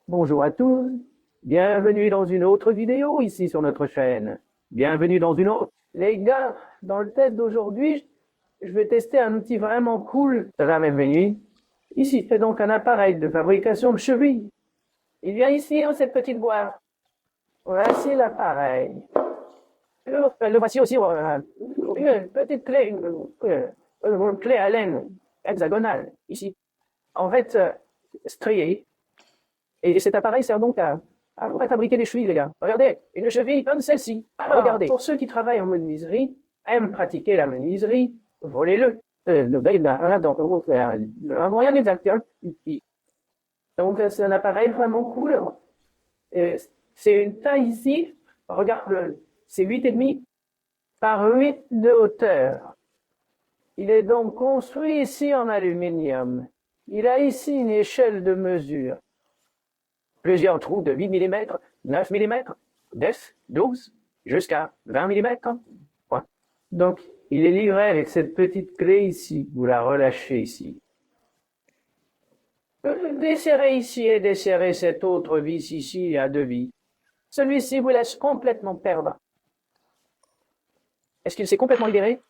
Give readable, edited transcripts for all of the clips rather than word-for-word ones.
Bonjour à tous, bienvenue dans une autre vidéo ici sur notre chaîne. Bienvenue dans une autre. Les gars, dans le test d'aujourd'hui, je vais tester un outil vraiment cool. Jamais venu. Ici, c'est donc un appareil de fabrication de chevilles. Il vient ici dans cette petite boîte. Voici l'appareil. Le voici aussi une petite clé, une clé à laine hexagonale, ici. En fait, striée. Et cet appareil sert donc à fabriquer des chevilles, les gars. Regardez, une cheville comme celle-ci. Regardez. Pour ceux qui travaillent en menuiserie, aiment pratiquer la menuiserie, volez-le. Un moyen exact. Donc, c'est un appareil vraiment cool. C'est une taille ici. Regarde, c'est 8,5 par 8 de hauteur. Il est donc construit ici en aluminium. Il a ici une échelle de mesure. Plusieurs trous de 8 mm, 9 mm, 10, 12, jusqu'à 20 mm. Ouais. Donc, il est livré avec cette petite clé ici. Vous la relâchez ici. Desserrez ici et desserrez cette autre vis ici à 2 vis. Celui-ci vous laisse complètement perdre. Est-ce qu'il s'est complètement libéré?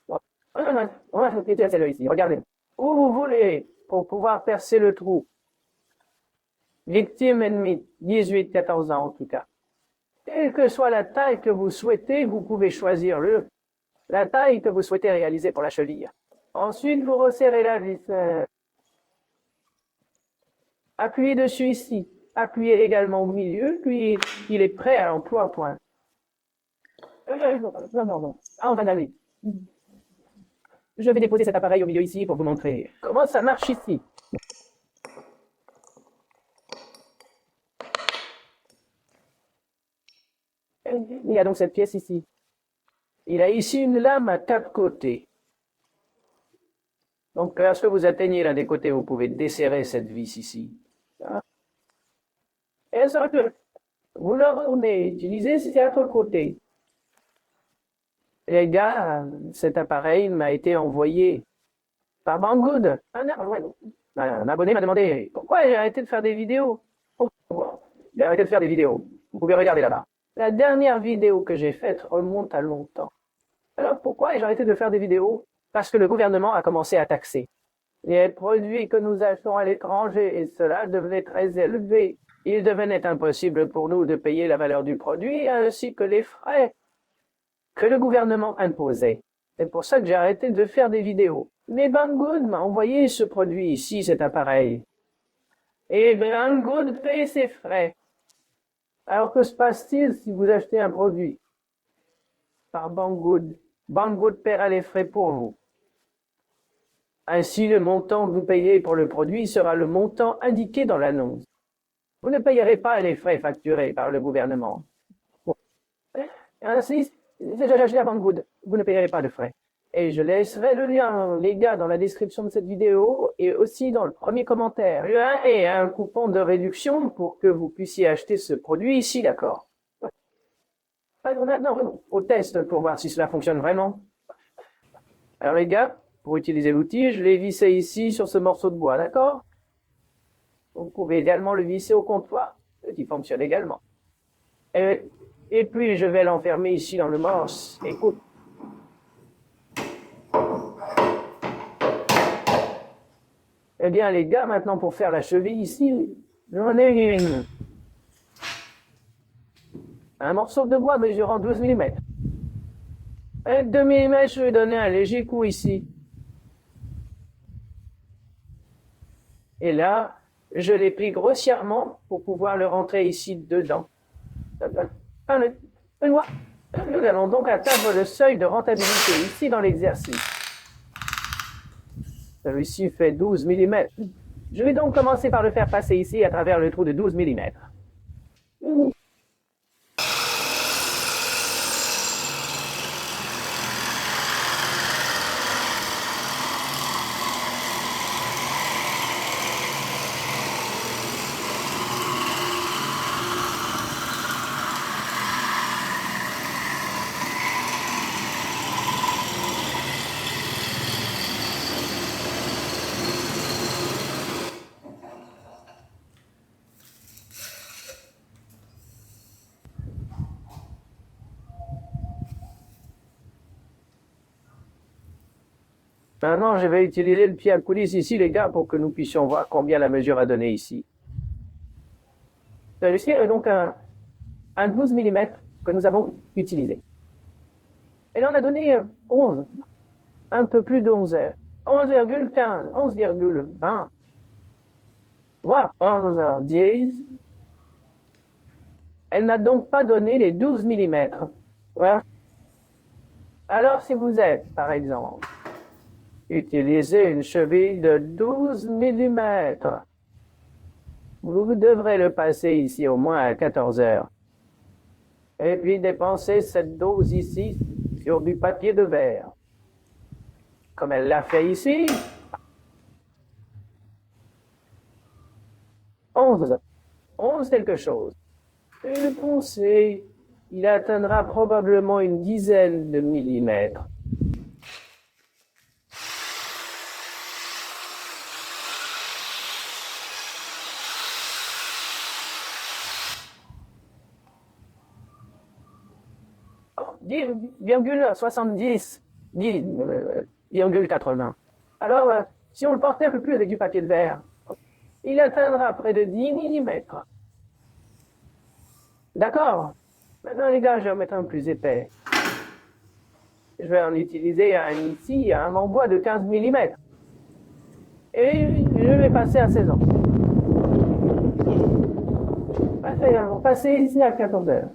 On va faire celle-là ici. Regardez. Où vous voulez pour pouvoir percer le trou. Victime ennemie, 18-14 ans en tout cas. Quelle que soit la taille que vous souhaitez, vous pouvez choisir la taille que vous souhaitez réaliser pour la cheville. Ensuite, vous resserrez la vis. Appuyez dessus ici. Appuyez également au milieu, puis il est prêt à l'emploi, point. Non. Ah, on va aller. Je vais déposer cet appareil au milieu ici pour vous montrer comment ça marche ici. Il y a donc cette pièce ici. Il a ici une lame à 4 côtés. Donc, lorsque vous atteignez l'un des côtés, vous pouvez desserrer cette vis ici. Et ça, vous le revenez utiliser si c'est à l'autre côté. Les gars, cet appareil m'a été envoyé par Banggood. Un abonné m'a demandé pourquoi j'ai arrêté de faire des vidéos. J'ai arrêté de faire des vidéos. Vous pouvez regarder là-bas. La dernière vidéo que j'ai faite remonte à longtemps. Alors pourquoi j'ai arrêté de faire des vidéos? Parce que le gouvernement a commencé à taxer les produits que nous achetons à l'étranger et cela devenait très élevé. Il devenait impossible pour nous de payer la valeur du produit ainsi que les frais que le gouvernement imposait. C'est pour ça que j'ai arrêté de faire des vidéos. Mais Banggood m'a envoyé ce produit ici, cet appareil. Et Banggood paye ses frais. Alors que se passe-t-il si vous achetez un produit par Banggood? Banggood paiera les frais pour vous. Ainsi, le montant que vous payez pour le produit sera le montant indiqué dans l'annonce. Vous ne payerez pas les frais facturés par le gouvernement. Bon. Ainsi, j'ai acheté à Banggood. Vous ne payerez pas de frais. Et je laisserai le lien, les gars, dans la description de cette vidéo et aussi dans le premier commentaire. Et un coupon de réduction pour que vous puissiez acheter ce produit ici, d'accord? Non, au test pour voir si cela fonctionne vraiment. Alors les gars, pour utiliser l'outil, je l'ai vissé ici sur ce morceau de bois, d'accord? Vous pouvez également le visser au comptoir, ce qui fonctionne également. Et puis je vais l'enfermer ici dans le morse. Écoute. Eh bien les gars, maintenant pour faire la cheville ici, j'en ai un morceau de bois mesurant 12 mm. Avec 2 mm, je vais donner un léger coup ici. Et là, je l'ai pris grossièrement pour pouvoir le rentrer ici dedans. Nous allons donc atteindre le seuil de rentabilité ici dans l'exercice. Celui-ci fait 12 mm. Je vais donc commencer par le faire passer ici à travers le trou de 12 mm. Maintenant, je vais utiliser le pied à coulisse ici, les gars, pour que nous puissions voir combien la mesure a donné ici. Celui-ci est donc un 12 mm que nous avons utilisé. Et là, on a donné 11, un peu plus de 11 heures. 11,15, 11,20, voire 11h10. Elle n'a donc pas donné les 12 mm. Voilà. Alors, si vous êtes, par exemple, utilisé une cheville de 12 mm, vous devrez le passer ici au moins à 14 heures. Et puis dépenser cette dose ici sur du papier de verre. Comme elle l'a fait ici. 11. 11 quelque chose. Et pensez, il atteindra probablement une dizaine de millimètres. Oh, 10,70, 10,80. Alors, si on le portait un peu plus avec du papier de verre, il atteindra près de 10 millimètres. D'accord. Maintenant, les gars, je vais en mettre un plus épais. Je vais en utiliser ici, un en bois de 15 millimètres. Et je vais passer à 16 ans. Passer ici à 14 heures.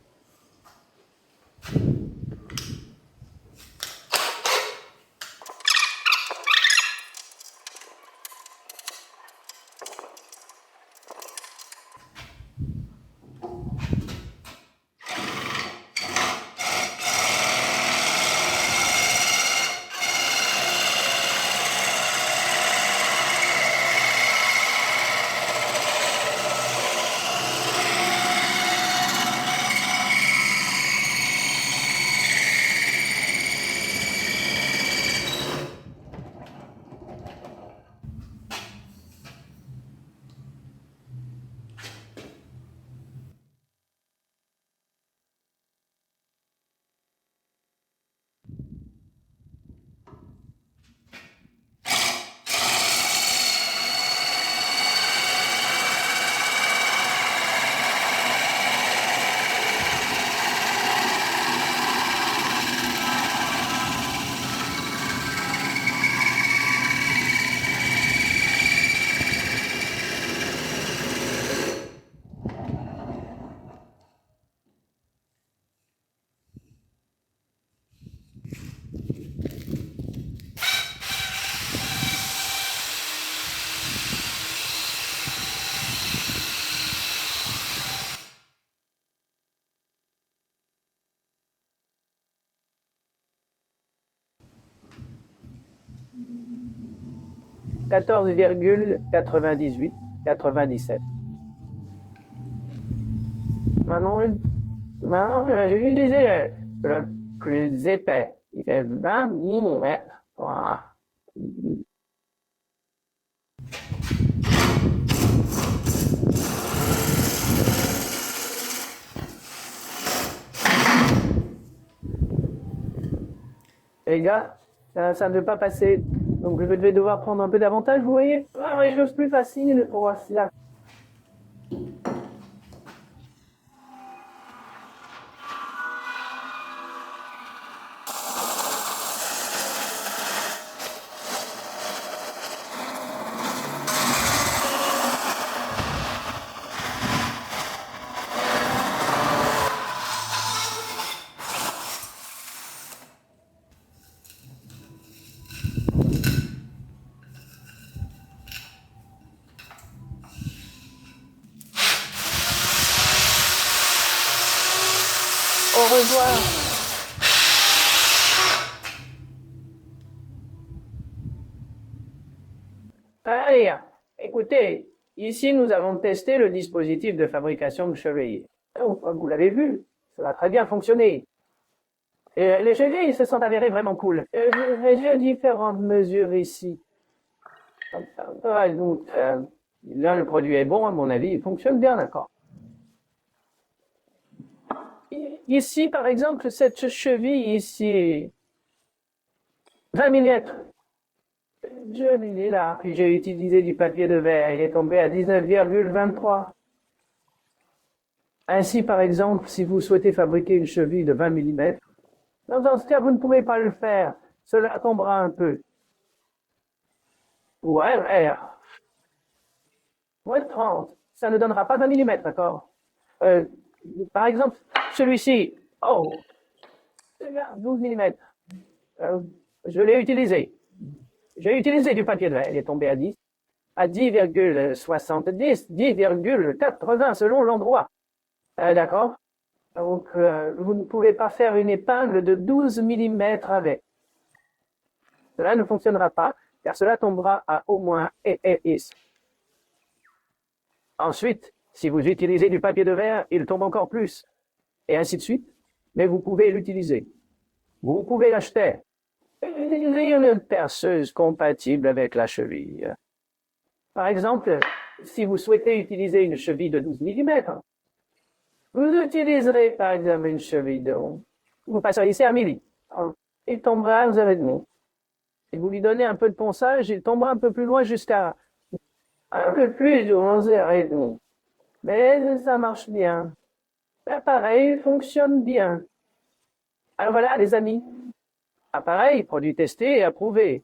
Quatorze virgule 98, 97. Maintenant, j'ai utilisé le plus épais. Il fait 20 millimètres. Voilà. Les gars, ça ne veut pas passer. Donc je vais devoir prendre un peu d'avantage, vous voyez. Ah, les choses plus faciles pour voir si là. Au revoir. Allez, écoutez, ici nous avons testé le dispositif de fabrication de chevilles. Vous l'avez vu, ça a très bien fonctionné. Et les chevilles se sont avérées vraiment cool. J'ai différentes mesures ici. Donc, là, le produit est bon, à mon avis, il fonctionne bien, d'accord. Ici, par exemple, cette cheville ici, 20 millimètres. Je l'ai là. Puis j'ai utilisé du papier de verre. Il est tombé à 19,23. Ainsi, par exemple, si vous souhaitez fabriquer une cheville de 20 mm, dans ce cas, vous ne pouvez pas le faire. Cela tombera un peu. Ou RR. Moins 30. Ça ne donnera pas 20 mm, d'accord? Euh, Par exemple, celui-ci. Oh, 12 mm. Je l'ai utilisé. J'ai utilisé du papier de verre. Il est tombé à 10,70, 10,80 selon l'endroit. D'accord? Donc, vous ne pouvez pas faire une épingle de 12 mm avec. Cela ne fonctionnera pas, car cela tombera à au moins ES. Ensuite, si vous utilisez du papier de verre, il tombe encore plus. Et ainsi de suite. Mais vous pouvez l'utiliser. Vous pouvez l'acheter. Utilisez une perceuse compatible avec la cheville. Par exemple, si vous souhaitez utiliser une cheville de 12 mm, vous utiliserez par exemple une cheville de 11. Vous passerez ici à midi. Il tombera à 11h30. Si vous lui donnez un peu de ponçage, il tombera un peu plus loin jusqu'à un peu plus de 11h30. Mais ça marche bien. L'appareil fonctionne bien. Alors voilà, les amis. Appareil, produit testé et approuvé.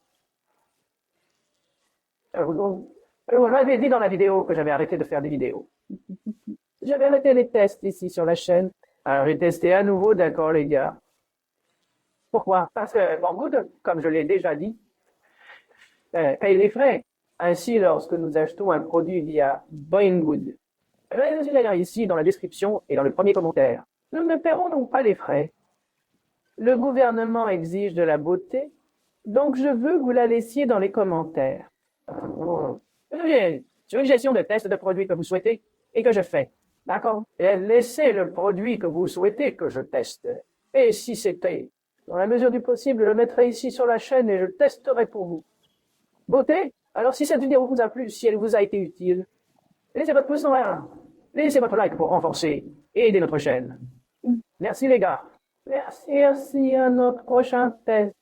Vous m'avez dit dans la vidéo que j'avais arrêté de faire des vidéos. J'avais arrêté les tests ici sur la chaîne. Alors j'ai testé à nouveau, d'accord les gars. Pourquoi? Parce que Banggood, comme je l'ai déjà dit, paye les frais. Ainsi, lorsque nous achetons un produit via Banggood, ici dans la description et dans le premier commentaire, nous ne paierons donc pas les frais. Le gouvernement exige de la beauté, donc je veux que vous la laissiez dans les commentaires. Sur une gestion de test de produits que vous souhaitez et que je fais. D'accord? Laissez le produit que vous souhaitez que je teste. Et si c'était, dans la mesure du possible, je le mettrai ici sur la chaîne et je le testerai pour vous. Beauté? Alors si cette vidéo vous a plu, si elle vous a été utile, laissez votre pouce en l'air. Laissez votre like pour renforcer et aider notre chaîne. Merci les gars. Merci à notre prochain test.